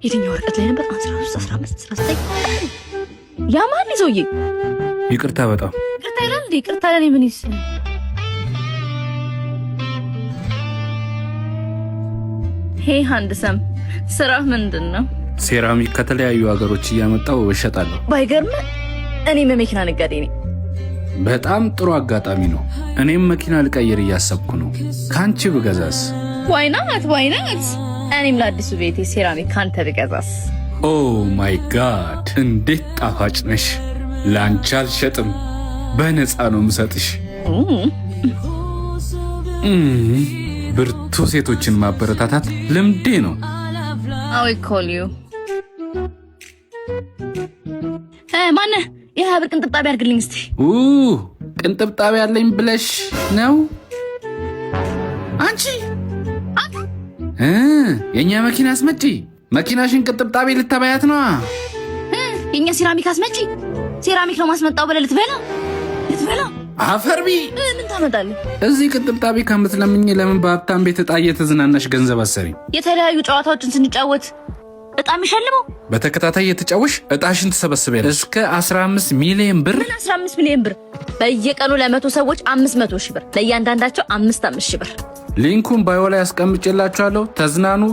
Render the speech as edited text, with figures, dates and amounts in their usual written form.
የትኛው ወረቀት ላይ ነበር? 13 15 19 ያማን ይዞዬ ይቅርታ በጣም ይቅርታ ይላል። ይቅርታ ለኔ ምን ይስ ሄይ ሃንድሰም ስራ ምንድነው? ሴራሚክ ከተለያዩ ሀገሮች እያመጣው እሸጣለሁ። ባይገርም እኔም መኪና ነጋዴ ነኝ። በጣም ጥሩ አጋጣሚ ነው። እኔም መኪና ልቀይር እያሰብኩ ነው። ካንቺ ብገዛስ? ዋይናት እኔም ለአዲሱ ቤቴ ሴራሚክ ካንተ ብገዛስ? ኦ ማይ ጋድ እንዴት ጣፋጭ ነሽ! ላንቺ አልሸጥም፣ በነፃ ነው ምሰጥሽ። ብርቱ ሴቶችን ማበረታታት ልምዴ ነው። አይ ኮል ዩ ማነህ? የሀብር ቅንጥብጣቢ አድርግልኝ እስቲ። ቅንጥብጣቢ ያለኝ ብለሽ ነው አንቺ? የኛ መኪና አስመጪ። መኪናሽን ቅንጥብጣቢ ልታባያት ነው? የኛ ሴራሚክ አስመጪ። ሴራሚክ ነው ማስመጣው ብለህ ልትበላ አፈርቢ። ምን ታመጣለህ? እዚህ ቅንጥብጣቢ ከምትለምኝ ለምን በሀብታም ቤት እጣ እየተዝናናሽ ገንዘብ አሰሪ? የተለያዩ ጨዋታዎችን ስንጫወት እጣ የሚሸልመው በተከታታይ የተጫወሽ እጣሽን ትሰበስቢያለሽ። እስከ 15 ሚሊዮን ብር። ምን 15 ሚሊዮን ብር? በየቀኑ ለ100 ሰዎች 500 ሺህ ብር፣ ለእያንዳንዳቸው 5 ሺህ ብር። ሊንኩን ባዮ ላይ አስቀምጬላችኋለሁ። ተዝናኑ።